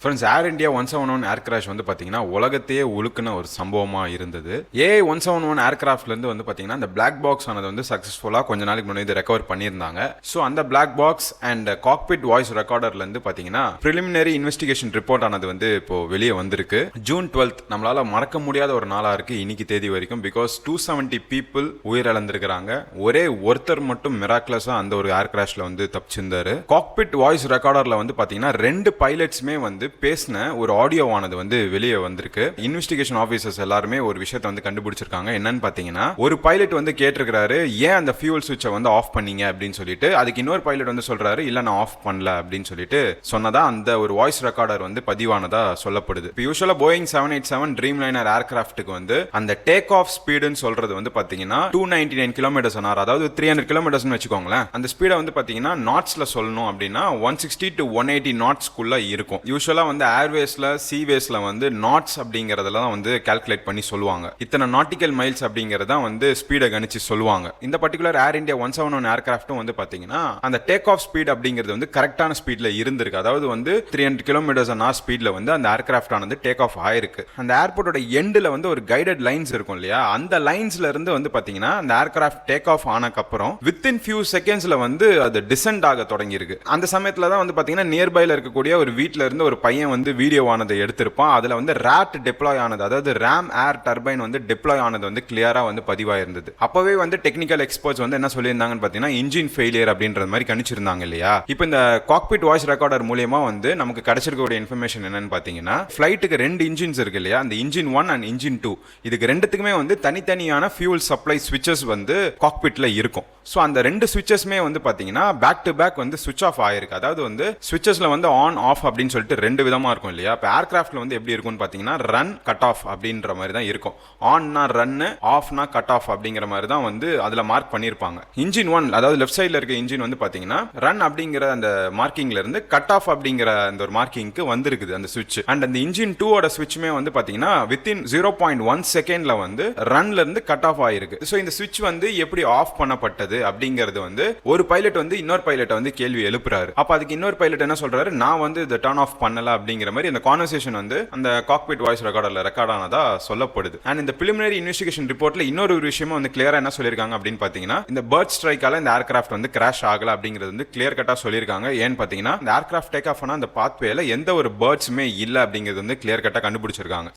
Friends, ஏர் India 171 ஏர் crash வந்து பார்த்தீங்கன்னா உலகத்தையே உழுக்குன ஒரு சம்பவமாக இருந்தது. ஏஐ 171 ஏர்கிராஃப்ட்லேருந்து வந்து பார்த்தீங்கன்னா அந்த பிளாக் பாக்ஸ் ஆனது வந்து சக்ஸஸ்ஃபுல்லாக கொஞ்ச நாளைக்கு முன்னாடி ரெக்கவர் பண்ணியிருந்தாங்க. ஸோ அந்த black box and cockpit voice ரெக்கார்டர்லேருந்து பார்த்தீங்கன்னா ப்ரிலிமினரி இன்வெஸ்டிகேஷன் ரிப்போர்ட் ஆனது வந்து இப்போ வெளியே வந்திருக்கு. ஜூன் 12 நம்மளால மறக்க முடியாத ஒரு நாளாக இருக்கு இன்னைக்கு தேதி வரைக்கும். பிகாஸ் 270 பீப்புள் உயிரிழந்திருக்கிறாங்க. ஒரே ஒருத்தர் மட்டும் மிராக்குலஸாக அந்த ஒரு ஏர் கிராஷ்ல வந்து தப்பிச்சிருந்தாரு. காக்பிட் வாய்ஸ் ரெக்கார்டர்ல வந்து பார்த்தீங்கன்னா 2 பைலட்ஸுமே வந்து பேசின ஒரு ஆடியோவானது வந்து வெளியே வந்திருக்கு. இன்வெஸ்டிகேஷன் ஆபீசர்ஸ் எல்லாருமே ஒரு விஷயத்தை வந்து கண்டுபிடிச்சிருக்காங்க. என்னன்னு பாத்தீங்கன்னா, ஒரு பைலட் வந்து கேட்டிருக்காரு, ஏன் அந்த ஃபியூல் சுவிட்சை வந்து ஆஃப் பண்ணீங்க அப்படின்னு சொல்லிட்டு. அதுக்கு இன்னொரு பைலட் வந்து சொல்றாரு, இல்ல நான் ஆஃப் பண்ணல அப்படின்னு சொல்லிட்டு சொன்னதா அந்த ஒரு வாய்ஸ் ரெக்கார்டர் வந்து பதிவானதா சொல்லப்படுது. இப்போ யூசுவலா போயிங் 787 ட்ரீம் லைனர் ஏர்கிராஃப்ட்டுக்கு வந்து அந்த டேக் ஆஃப் ஸ்பீடுன்னு சொல்றது வந்து பாத்தீங்கன்னா 299 km/h, அதாவது 300 km வச்சுக்கோங்களேன். அந்த ஸ்பீடை வந்து பாத்தீங்கன்னா நாட்ஸ்ல சொல்லணும் அப்படின்னா 160 to 180 நாட்ஸ்க்குள்ள இருக்கும். யூசுவலா வந்து ஏர்வேஸ்ல சீவேஸ்ல வந்து நாட்ஸ் அப்படிங்கறதெல்லாம் வந்து கால்குலேட் பண்ணி சொல்லுவாங்க. இத்தனை நாட்டிக்கல் மைல்ஸ் அப்படிங்கறத வந்து ஸ்பீடை கணிச்சு சொல்லுவாங்க. இந்த பர்டிகுலர் ஏர் இந்தியா 171 ஏர்கிராஃப்ட்டும் வந்து பாத்தீங்கன்னா அந்த டேக் ஆஃப் ஸ்பீட் அப்படிங்கிறது வந்து கரெக்டான ஸ்பீட்ல இருந்திருக்கு. அதாவது வந்து 300 km/h ஸ்பீட்ல வந்து அந்த ஏர்கிராஃப்ட் ஆனது டேக் ஆஃப் ஆயிருக்கு. அந்த ஏர்போர்ட்டோட எண்ட்ல வந்து ஒரு கைடட் லைன்ஸ் இருக்கும் இல்லையா, அந்த லைன்ஸ்ல இருந்து வந்து பாத்தீங்கன்னா அந்த ஏர்கிராஃப்ட் டேக் ஆஃப் ஆனக்கு அப்புறம் வித்தின் ஃபியூ செகண்ட்ஸ்ல வந்து அது டிசென்ட் ஆக தொடங்கி இருக்கு. அந்த சமயத்துல தான் வந்து பாத்தீங்கன்னா நியர்பைல இருக்கக்கூடிய ஒரு வீட்ல இருந்து ஒரு பையன் வந்து வீடியோ ஆனதை எடுத்திருப்பான். அதுல வந்து ராட் டிப்ளாய் ஆனது, அதாவது ராம் ஏர் டர்பைன் வந்து டிப்ளாய் ஆனது வந்து கிளியரா வந்து பதிவாயிருந்தது. அப்பவே வந்து டெக்னிக்கல் எக்ஸ்பர்ட்ஸ் வந்து என்ன சொல்லியிருந்தாங்கன்னு பாத்தீங்கன்னா இன்ஜின் ஃபெயிலியர் அப்படின்ற மாதிரி கணிச்சிருந்தாங்க இல்லையா. இப்போ இந்த காக்பிட் வாய்ஸ் ரெக்கார்டர் மூலமா வந்து நமக்கு கிடைச்சிருக்கக்கூடிய இன்ஃபர்மேஷன் என்னன்னு பாத்தீங்கன்னா, ஃபிளைட்டுக்கு 2 இன்ஜின்ஸ் இருக்கு இல்லையா, அந்த இன்ஜின் 1 அண்ட் இன்ஜின் 2 இதுக்கு ரெண்டுத்துக்குமே வந்து தனித்தனியான ஃபியூல் சப்ளை ஸ்விட்சஸ் வந்து காக்பிட்ல இருக்கும். ஸோ அந்த 2 ஸ்விட்சஸ்மே வந்து பாத்தீங்கன்னா பேக் டு பேக் வந்து சுவிட்ச் ஆஃப் ஆயிருக்கு. அதாவது வந்து ஸ்விட்சஸ்ல வந்து ஆன் ஆஃப் அப்படின்னு சொல்லிட்டு 2 விதமா இருக்கும் இல்லையா. இப்போ ஏர்கிராஃப்ட்ல வந்து எப்படி இருக்கும்னு பாத்தீங்கன்னா ரன் கட் ஆஃப் அப்படின்ற மாதிரி தான் இருக்கும். ஆன்னா ரன், ஆஃப்னா கட் ஆஃப் அப்படிங்கிற மாதிரி தான் வந்து அதுல மார்க் பண்ணிருப்பாங்க. இன்ஜின் 1 அதாவது லெஃப்ட் சைட்ல இருக்க இன்ஜின் வந்து பாத்தீங்கன்னா ரன் அப்படிங்கிற அந்த மார்க்கிங்ல இருந்து கட் ஆஃப் அப்படிங்கிற அந்த ஒரு மார்க்கிங்க்கு வந்திருக்குது அந்த சுவிட்ச். அண்ட் அந்த இன்ஜின் 2 ஓட சுவிட்சுமே வந்து பாத்தீங்கன்னா வித்தின் 0.1 செகண்ட்ல வந்து ரன்ல இருந்து கட் ஆஃப் ஆயிருக்கு. ஸோ இந்த சுவிட்ச் வந்து எப்படி ஆஃப் பண்ணப்பட்டது அப்படிங்கிறது வந்து ஒரு பைலட் வந்து இன்னொரு பைலட் வந்து கேள்வி எழுப்புறாரு. அப்ப அதுக்கு இன்னொரு பைலட் என்ன சொல்றாரு, நான் வந்து இதை டர்ன் ஆஃப் பண்ணல அப்படிங்கிற மாதிரி இந்த கான்வர்சேஷன் வந்து அந்த காக்பிட் வாய்ஸ் ரெக்கார்டர்ல ரெக்கார்ட் ஆனதா சொல்லப்படுது. அண்ட் இந்த பிலிமினரி இன்வெஸ்டிகேஷன் ரிப்போர்ட்ல இன்னொரு விஷயமும் வந்து கிளியரா என்ன சொல்லிருக்காங்க அப்படின்னு பாத்தீங்கன்னா, இந்த பேர்ட் ஸ்ட்ரைக்கால இந்த ஏர்கிராஃப்ட் வந்து கிராஷ் ஆகல அப்படிங்கிறது வந்து கிளியர் கட்டா சொல்லிருக்காங்க. ஏன்னு பாத்தீங்கன்னா இந்த ஏர்கிராஃப்ட் டேக் ஆஃப் ஆன அந்த பாத்வேல எந்த ஒரு பேர்ட்ஸுமே இல்ல அப்படிங்கிறது வந்து கிளியர் கட்டா கண்டுபிடிச்சிருக்காங்க.